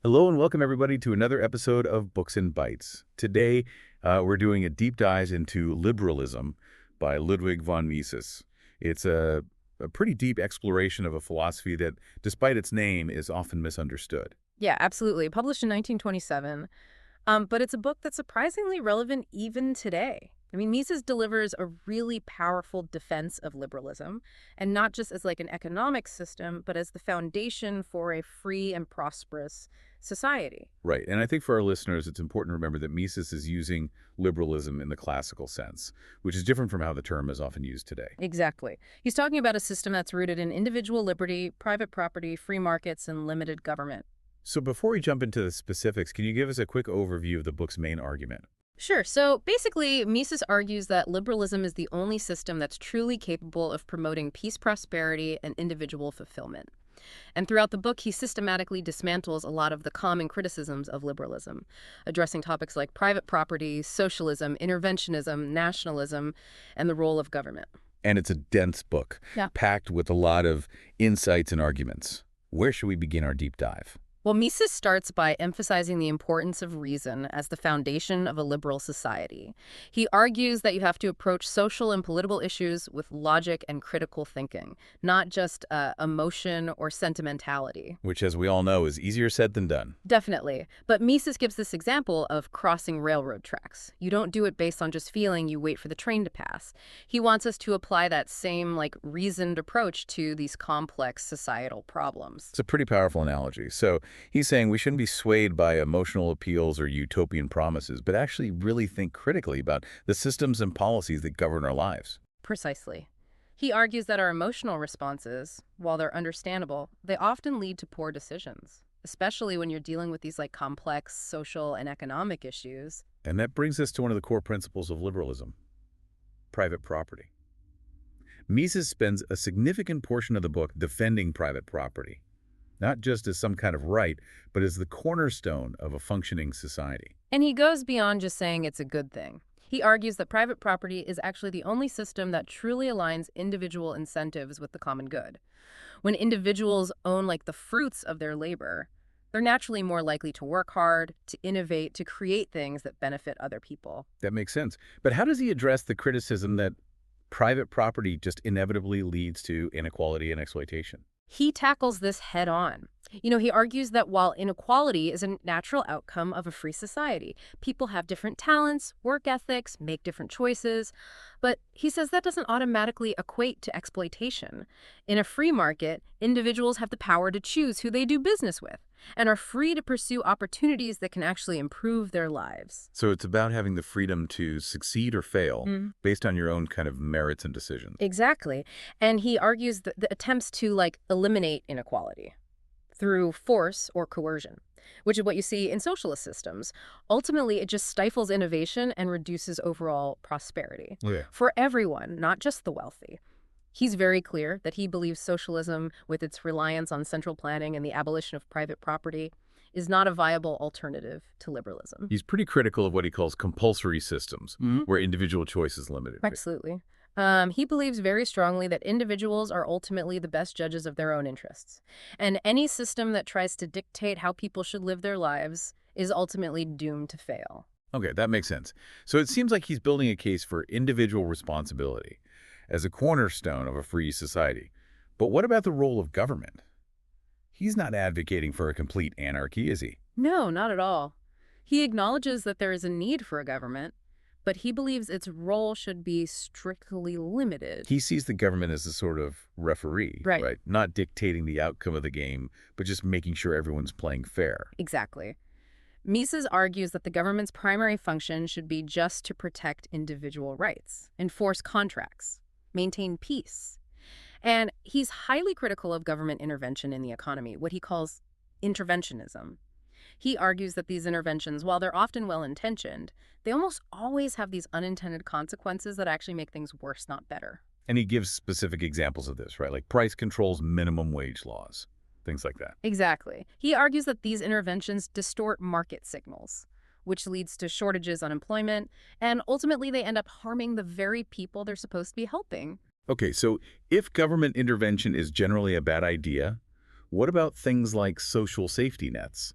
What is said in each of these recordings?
Hello and welcome everybody to another episode of Books and Bytes. Today, we're doing a deep dive into Liberalism by Ludwig von Mises. It's a pretty deep exploration of a philosophy that, despite its name, is often misunderstood. Yeah, absolutely. Published in 1927. But it's a book that's surprisingly relevant even today. I mean, Mises delivers a really powerful defense of liberalism, and not just as like an economic system, but as the foundation for a free and prosperous society. Right, and I think for our listeners, it's important to remember that Mises is using liberalism in the classical sense, which is different from how the term is often used today. Exactly. He's talking about a system that's rooted in individual liberty, private property, free markets, and limited government. So before we jump into the specifics, can you give us a quick overview of the book's main argument? Sure. So basically, Mises argues that liberalism is the only system that's truly capable of promoting peace, prosperity, and individual fulfillment. And throughout the book, he systematically dismantles a lot of the common criticisms of liberalism, addressing topics like private property, socialism, interventionism, nationalism, and the role of government. And it's a dense book, Yeah. packed with a lot of insights and arguments. Where should we begin our deep dive? Well, Mises starts by emphasizing the importance of reason as the foundation of a liberal society. He argues that you have to approach social and political issues with logic and critical thinking, not just emotion or sentimentality. Which, as we all know, is easier said than done. Definitely. But Mises gives this example of crossing railroad tracks. You don't do it based on just feeling, you wait for the train to pass. He wants us to apply that same, reasoned approach to these complex societal problems. It's a pretty powerful analogy. So he's saying we shouldn't be swayed by emotional appeals or utopian promises, but actually really think critically about the systems and policies that govern our lives. Precisely. He argues that our emotional responses, while they're understandable, they often lead to poor decisions, especially when you're dealing with these complex social and economic issues. And that brings us to one of the core principles of liberalism, private property. Mises spends a significant portion of the book defending private property, not just as some kind of right, but as the cornerstone of a functioning society. And he goes beyond just saying it's a good thing. He argues that private property is actually the only system that truly aligns individual incentives with the common good. When individuals own the fruits of their labor, they're naturally more likely to work hard, to innovate, to create things that benefit other people. That makes sense. But how does he address the criticism that private property just inevitably leads to inequality and exploitation? He tackles this head on. He argues that while inequality is a natural outcome of a free society, people have different talents, work ethics, make different choices. But he says that doesn't automatically equate to exploitation. In a free market, individuals have the power to choose who they do business with and are free to pursue opportunities that can actually improve their lives. So it's about having the freedom to succeed or fail based on your own kind of merits and decisions. Exactly. And he argues that the attempts to eliminate inequality through force or coercion, which is what you see in socialist systems. Ultimately, it just stifles innovation and reduces overall prosperity Yeah. for everyone, not just the wealthy. He's very clear that he believes socialism, with its reliance on central planning and the abolition of private property, is not a viable alternative to liberalism. He's pretty critical of what he calls compulsory systems, where individual choice is limited. Absolutely. He believes very strongly that individuals are ultimately the best judges of their own interests. And any system that tries to dictate how people should live their lives is ultimately doomed to fail. Okay, that makes sense. So it seems like he's building a case for individual responsibility as a cornerstone of a free society. But what about the role of government? He's not advocating for a complete anarchy, is he? No, not at all. He acknowledges that there is a need for a government, but he believes its role should be strictly limited. He sees the government as a sort of referee, Right. Not dictating the outcome of the game, but just making sure everyone's playing fair. Exactly. Mises argues that the government's primary function should be just to protect individual rights, enforce contracts, maintain peace. And he's highly critical of government intervention in the economy, what he calls interventionism. He argues that these interventions, while they're often well-intentioned, they almost always have these unintended consequences that actually make things worse, not better. And he gives specific examples of this, right? Like price controls, minimum wage laws, things like that. Exactly. He argues that these interventions distort market signals, which leads to shortages, unemployment, and ultimately they end up harming the very people they're supposed to be helping. Okay, so if government intervention is generally a bad idea, what about things like social safety nets?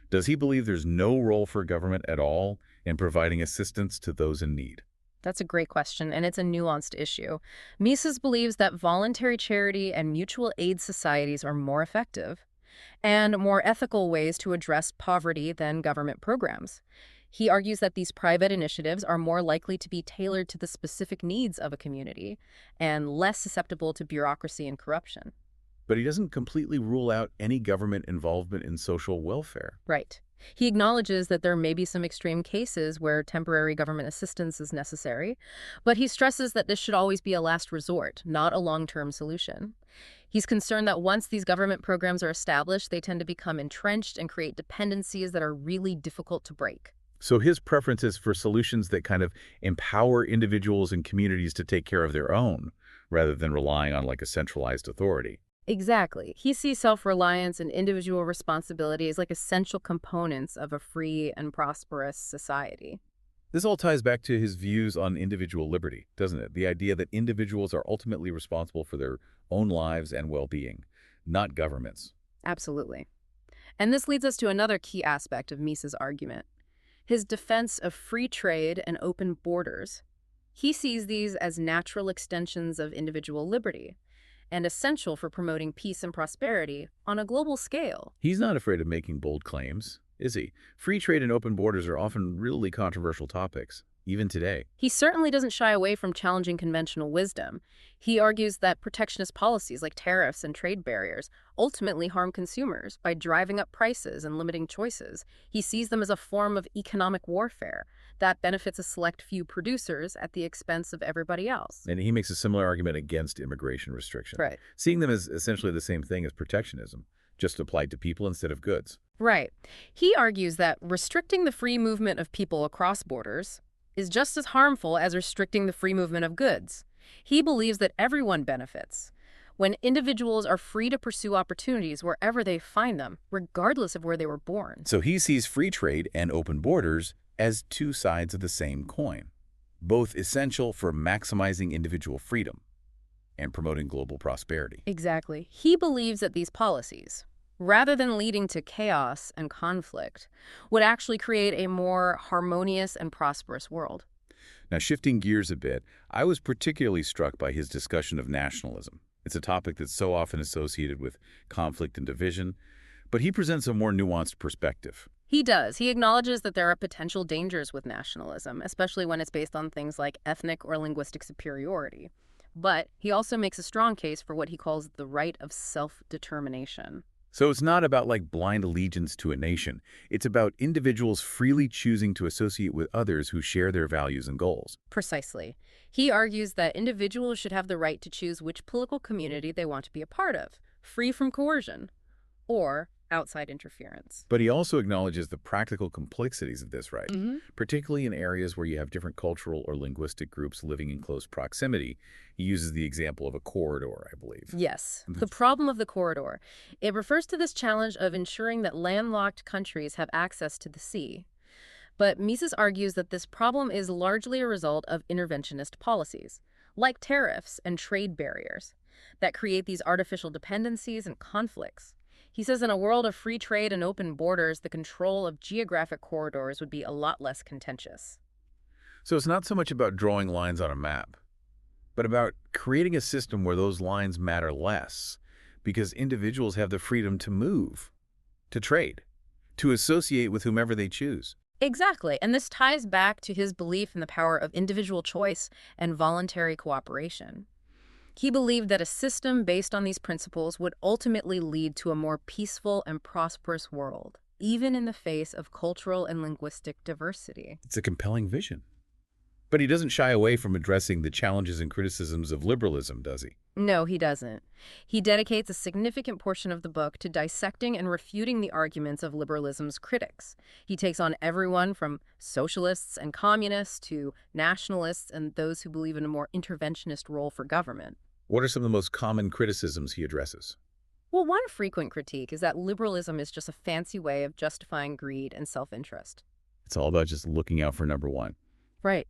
Does he believe there's no role for government at all in providing assistance to those in need? That's a great question, and it's a nuanced issue. Mises believes that voluntary charity and mutual aid societies are more effective and more ethical ways to address poverty than government programs. He argues that these private initiatives are more likely to be tailored to the specific needs of a community and less susceptible to bureaucracy and corruption. But he doesn't completely rule out any government involvement in social welfare. Right. He acknowledges that there may be some extreme cases where temporary government assistance is necessary, but he stresses that this should always be a last resort, not a long-term solution. He's concerned that once these government programs are established, they tend to become entrenched and create dependencies that are really difficult to break. So his preference is for solutions that kind of empower individuals and communities to take care of their own, rather than relying on like a centralized authority. Exactly. He sees self-reliance and individual responsibility as like essential components of a free and prosperous society. This all ties back to his views on individual liberty, doesn't it? The idea that individuals are ultimately responsible for their own lives and well-being, not governments. Absolutely. And this leads us to another key aspect of Mises' argument, his defense of free trade and open borders. He sees these as natural extensions of individual liberty and essential for promoting peace and prosperity on a global scale. He's not afraid of making bold claims, is he? Free trade and open borders are often really controversial topics, even today. He certainly doesn't shy away from challenging conventional wisdom. He argues that protectionist policies like tariffs and trade barriers ultimately harm consumers by driving up prices and limiting choices. He sees them as a form of economic warfare that benefits a select few producers at the expense of everybody else. And he makes a similar argument against immigration restriction, Right. seeing them as essentially the same thing as protectionism, just applied to people instead of goods. Right. He argues that restricting the free movement of people across borders is just as harmful as restricting the free movement of goods. He believes that everyone benefits when individuals are free to pursue opportunities wherever they find them, regardless of where they were born. So he sees free trade and open borders as two sides of the same coin, both essential for maximizing individual freedom and promoting global prosperity. Exactly. He believes that these policies, rather than leading to chaos and conflict, would actually create a more harmonious and prosperous world. Now, shifting gears a bit, I was particularly struck by his discussion of nationalism. It's a topic that's so often associated with conflict and division, but he presents a more nuanced perspective. He does. He acknowledges that there are potential dangers with nationalism, especially when it's based on things like ethnic or linguistic superiority. But he also makes a strong case for what he calls the right of self-determination. So it's not about like blind allegiance to a nation. It's about individuals freely choosing to associate with others who share their values and goals. Precisely. He argues that individuals should have the right to choose which political community they want to be a part of, free from coercion or outside interference. But he also acknowledges the practical complexities of this right, Mm-hmm. particularly in areas where you have different cultural or linguistic groups living in close proximity. He uses the example of a corridor, I believe. Yes, the problem of the corridor. It refers to this challenge of ensuring that landlocked countries have access to the sea. But Mises argues that this problem is largely a result of interventionist policies, like tariffs and trade barriers, that create these artificial dependencies and conflicts. He says in a world of free trade and open borders, the control of geographic corridors would be a lot less contentious. So it's not so much about drawing lines on a map, but about creating a system where those lines matter less, because individuals have the freedom to move, to trade, to associate with whomever they choose. Exactly, and this ties back to his belief in the power of individual choice and voluntary cooperation. He believed that a system based on these principles would ultimately lead to a more peaceful and prosperous world, even in the face of cultural and linguistic diversity. It's a compelling vision. But he doesn't shy away from addressing the challenges and criticisms of liberalism, does he? No, he doesn't. He dedicates a significant portion of the book to dissecting and refuting the arguments of liberalism's critics. He takes on everyone from socialists and communists to nationalists and those who believe in a more interventionist role for government. What are some of the most common criticisms he addresses? Well, one frequent critique is that liberalism is just a fancy way of justifying greed and self-interest. It's all about just looking out for number one. Right.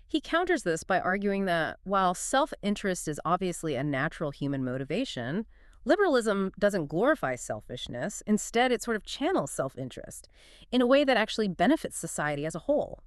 He counters this by arguing that while self-interest is obviously a natural human motivation, Liberalism doesn't glorify selfishness. Instead, it sort of channels self-interest in a way that actually benefits society as a whole.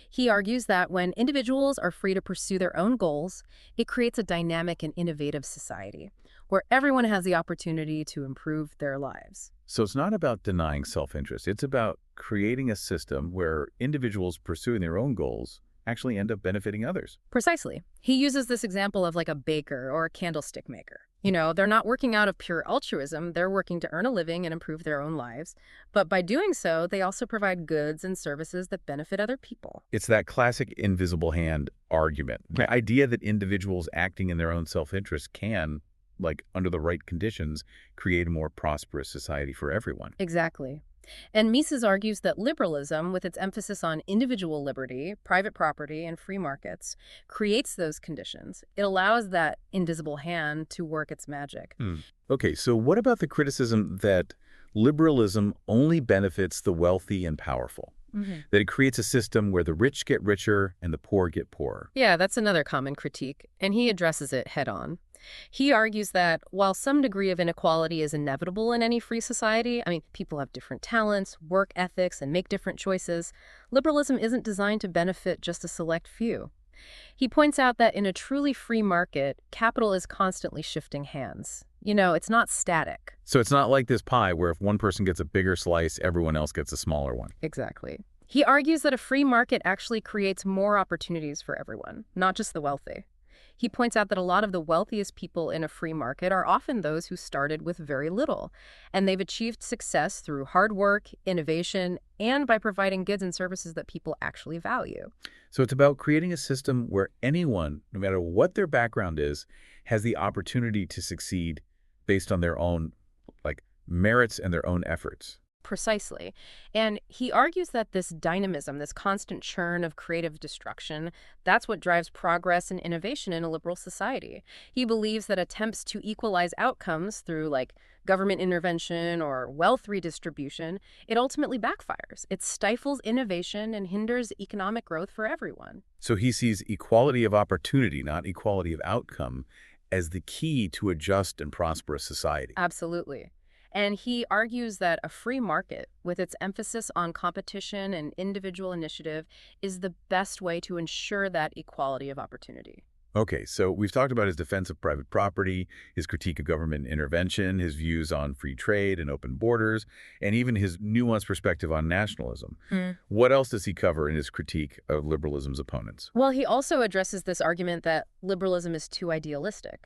He argues that when individuals are free to pursue their own goals, it creates a dynamic and innovative society where everyone has the opportunity to improve their lives. So it's not about denying self-interest. It's about creating a system where individuals pursuing their own goals actually end up benefiting others. Precisely. He uses this example of like a baker or a candlestick maker. They're not working out of pure altruism. They're working to earn a living and improve their own lives. But by doing so, they also provide goods and services that benefit other people. It's that classic invisible hand argument. The idea that individuals acting in their own self-interest can, like under the right conditions, create a more prosperous society for everyone. Exactly. And Mises argues that liberalism, with its emphasis on individual liberty, private property, and free markets, creates those conditions. It allows that invisible hand to work its magic. Okay, so what about the criticism that liberalism only benefits the wealthy and powerful? That it creates a system where the rich get richer and the poor get poorer? Yeah, that's another common critique, and he addresses it head on. He argues that while some degree of inequality is inevitable in any free society, people have different talents, work ethics, and make different choices, liberalism isn't designed to benefit just a select few. He points out that in a truly free market, capital is constantly shifting hands. It's not static. So it's not like this pie where if one person gets a bigger slice, everyone else gets a smaller one. Exactly. He argues that a free market actually creates more opportunities for everyone, not just the wealthy. He points out that a lot of the wealthiest people in a free market are often those who started with very little, and they've achieved success through hard work, innovation, and by providing goods and services that people actually value. So it's about creating a system where anyone, no matter what their background is, has the opportunity to succeed based on their own merits and their own efforts. Precisely. And he argues that this dynamism, this constant churn of creative destruction, that's what drives progress and innovation in a liberal society. He believes that attempts to equalize outcomes through government intervention or wealth redistribution, it ultimately backfires. It stifles innovation and hinders economic growth for everyone. So he sees equality of opportunity, not equality of outcome, as the key to a just and prosperous society. Absolutely. And he argues that a free market, with its emphasis on competition and individual initiative, is the best way to ensure that equality of opportunity. Okay, so we've talked about his defense of private property, his critique of government intervention, his views on free trade and open borders, and even his nuanced perspective on nationalism. What else does he cover in his critique of liberalism's opponents? Well, he also addresses this argument that liberalism is too idealistic,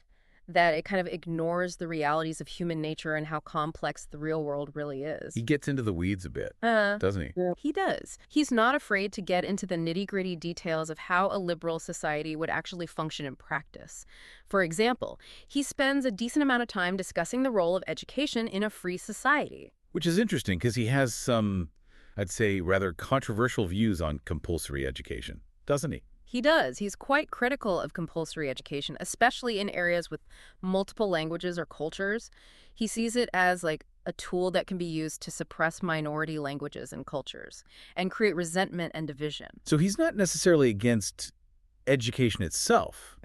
that it kind of ignores the realities of human nature and how complex the real world really is. He gets into the weeds a bit, doesn't he? He does. He's not afraid to get into the nitty-gritty details of how a liberal society would actually function in practice. For example, he spends a decent amount of time discussing the role of education in a free society. Which is interesting because he has some, I'd say, rather controversial views on compulsory education, doesn't he? He does. He's quite critical of compulsory education, especially in areas with multiple languages or cultures. He sees it as a tool that can be used to suppress minority languages and cultures and create resentment and division. So he's not necessarily against education itself,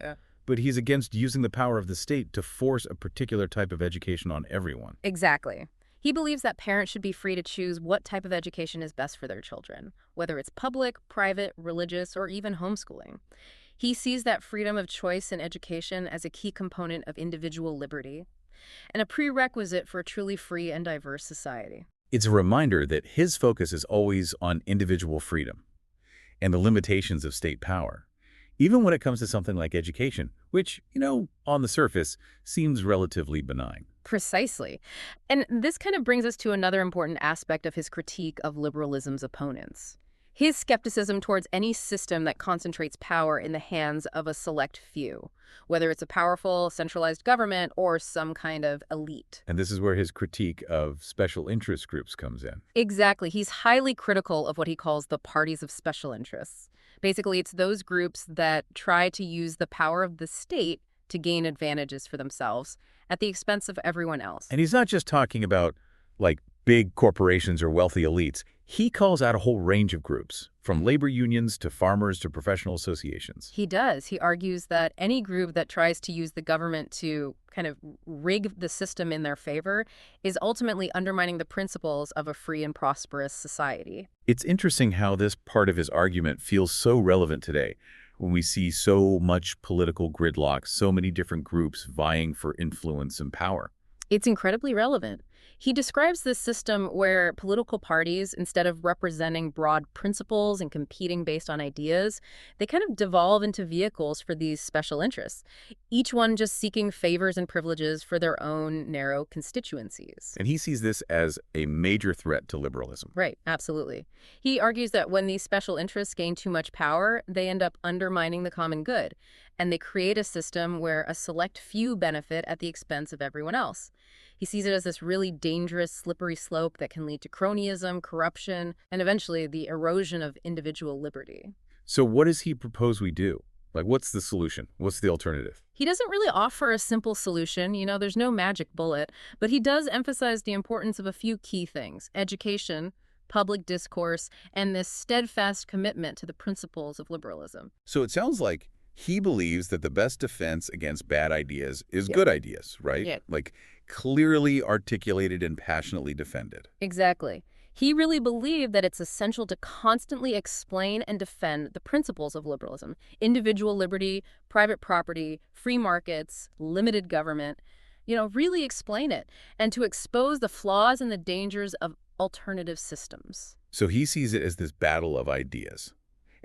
but he's against using the power of the state to force a particular type of education on everyone. Exactly. He believes that parents should be free to choose what type of education is best for their children, whether it's public, private, religious, or even homeschooling. He sees that freedom of choice in education as a key component of individual liberty and a prerequisite for a truly free and diverse society. It's a reminder that his focus is always on individual freedom and the limitations of state power, even when it comes to something like education, which, on the surface, seems relatively benign. Precisely. And this kind of brings us to another important aspect of his critique of liberalism's opponents. His skepticism towards any system that concentrates power in the hands of a select few, whether it's a powerful, centralized government or some kind of elite. And this is where his critique of special interest groups comes in. Exactly. He's highly critical of what he calls the parties of special interests. Basically, it's those groups that try to use the power of the state to gain advantages for themselves at the expense of everyone else. And he's not just talking about, big corporations or wealthy elites. He calls out a whole range of groups, from labor unions to farmers to professional associations. He does. He argues that any group that tries to use the government to kind of rig the system in their favor is ultimately undermining the principles of a free and prosperous society. It's interesting how this part of his argument feels so relevant today, when we see so much political gridlock, so many different groups vying for influence and power. It's incredibly relevant. He describes this system where political parties, instead of representing broad principles and competing based on ideas, they kind of devolve into vehicles for these special interests, each one just seeking favors and privileges for their own narrow constituencies. And he sees this as a major threat to liberalism. Right, absolutely. He argues that when these special interests gain too much power, they end up undermining the common good, and they create a system where a select few benefit at the expense of everyone else. He sees it as this really dangerous, slippery slope that can lead to cronyism, corruption, and eventually the erosion of individual liberty. So what does he propose we do? Like, what's the solution? What's the alternative? He doesn't really offer a simple solution, there's no magic bullet, but he does emphasize the importance of a few key things: education, public discourse, and this steadfast commitment to the principles of liberalism. So it sounds like he believes that the best defense against bad ideas is Yep. good ideas, right? Yeah. Like, clearly articulated and passionately defended. Exactly. He really believed that it's essential to constantly explain and defend the principles of liberalism: individual liberty, private property, free markets, limited government. Really explain it, and to expose the flaws and the dangers of alternative systems. So he sees it as this battle of ideas.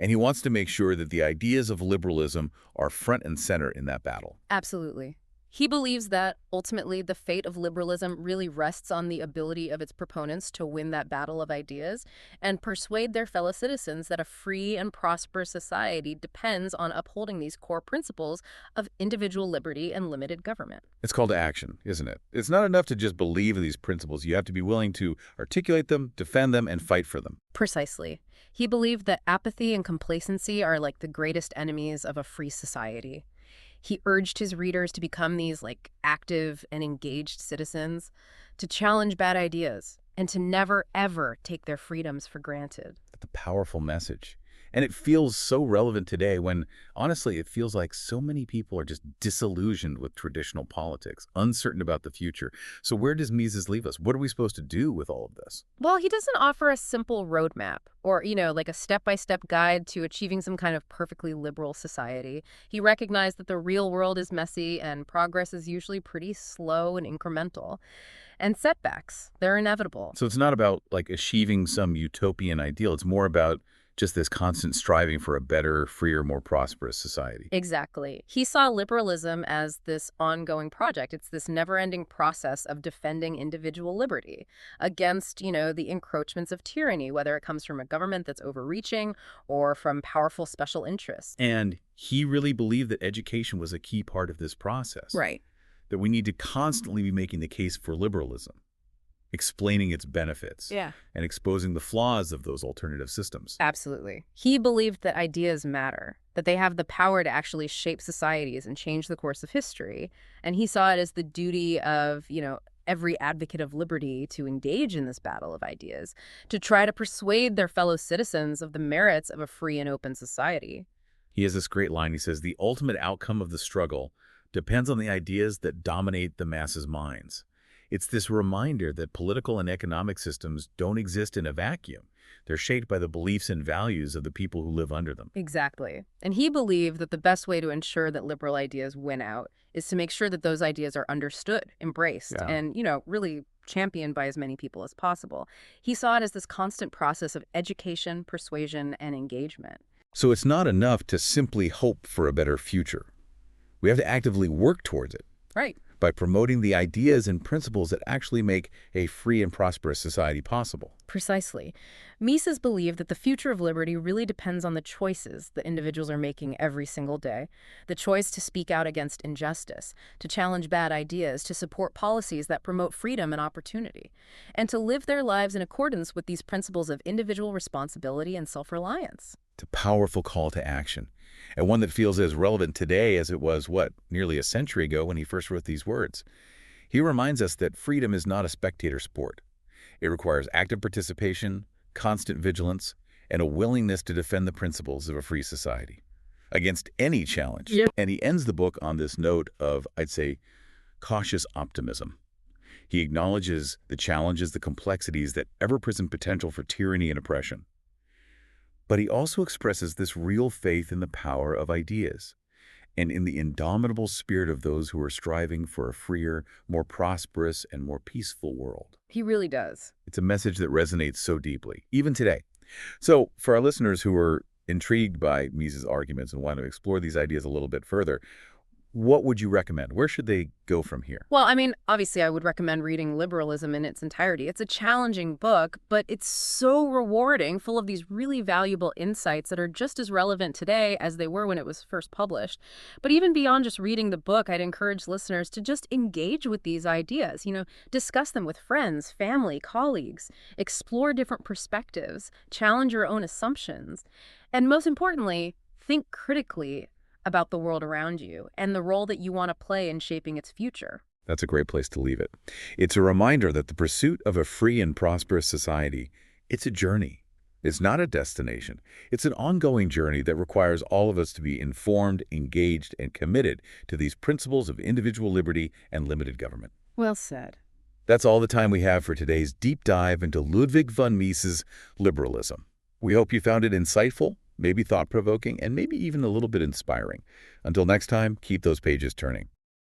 And he wants to make sure that the ideas of liberalism are front and center in that battle. Absolutely. He believes that, ultimately, the fate of liberalism really rests on the ability of its proponents to win that battle of ideas and persuade their fellow citizens that a free and prosperous society depends on upholding these core principles of individual liberty and limited government. It's called to action, isn't it? It's not enough to just believe in these principles. You have to be willing to articulate them, defend them, and fight for them. Precisely. He believed that apathy and complacency are like the greatest enemies of a free society. He urged his readers to become these active and engaged citizens, to challenge bad ideas, and to never, ever take their freedoms for granted. That's a powerful message. And it feels so relevant today when, honestly, it feels like so many people are just disillusioned with traditional politics, uncertain about the future. So where does Mises leave us? What are we supposed to do with all of this? Well, he doesn't offer a simple roadmap or, like a step-by-step guide to achieving some kind of perfectly liberal society. He recognized that the real world is messy and progress is usually pretty slow and incremental. And setbacks, they're inevitable. So it's not about achieving some utopian ideal. It's more about just this constant striving for a better, freer, more prosperous society. Exactly. He saw liberalism as this ongoing project. It's this never-ending process of defending individual liberty against, the encroachments of tyranny, whether it comes from a government that's overreaching or from powerful special interests. And he really believed that education was a key part of this process. Right. That we need to constantly be making the case for liberalism, explaining its benefits, Yeah. and exposing the flaws of those alternative systems. Absolutely. He believed that ideas matter, that they have the power to actually shape societies and change the course of history. And he saw it as the duty of, every advocate of liberty to engage in this battle of ideas, to try to persuade their fellow citizens of the merits of a free and open society. He has this great line. He says, "The ultimate outcome of the struggle depends on the ideas that dominate the masses' minds." It's this reminder that political and economic systems don't exist in a vacuum. They're shaped by the beliefs and values of the people who live under them. Exactly. And he believed that the best way to ensure that liberal ideas win out is to make sure that those ideas are understood, embraced, Yeah. and, really championed by as many people as possible. He saw it as this constant process of education, persuasion, and engagement. So it's not enough to simply hope for a better future. We have to actively work towards it Right. by promoting the ideas and principles that actually make a free and prosperous society possible. Precisely. Mises believed that the future of liberty really depends on the choices that individuals are making every single day. The choice to speak out against injustice, to challenge bad ideas, to support policies that promote freedom and opportunity, and to live their lives in accordance with these principles of individual responsibility and self-reliance. It's a powerful call to action, and one that feels as relevant today as it was, nearly a century ago when he first wrote these words. He reminds us that freedom is not a spectator sport. It requires active participation, constant vigilance, and a willingness to defend the principles of a free society against any challenge. Yep. And he ends the book on this note of, I'd say, cautious optimism. He acknowledges the challenges, the complexities that ever-present potential for tyranny and oppression. But he also expresses this real faith in the power of ideas and in the indomitable spirit of those who are striving for a freer, more prosperous, and more peaceful world. He really does. It's a message that resonates so deeply, even today. So for our listeners who are intrigued by Mises' arguments and want to explore these ideas a little bit further, what would you recommend? Where should they go from here? Well, I mean, obviously, I would recommend reading Liberalism in its entirety. It's a challenging book, but it's so rewarding, full of these really valuable insights that are just as relevant today as they were when it was first published. But even beyond just reading the book, I'd encourage listeners to just engage with these ideas, discuss them with friends, family, colleagues, explore different perspectives, challenge your own assumptions, and most importantly, think critically about the world around you and the role that you want to play in shaping its future. That's a great place to leave it. It's a reminder that the pursuit of a free and prosperous society, it's a journey. It's not a destination. It's an ongoing journey that requires all of us to be informed, engaged, and committed to these principles of individual liberty and limited government. Well said. That's all the time we have for today's deep dive into Ludwig von Mises' liberalism. We hope you found it insightful, maybe thought-provoking, and maybe even a little bit inspiring. Until next time, keep those pages turning.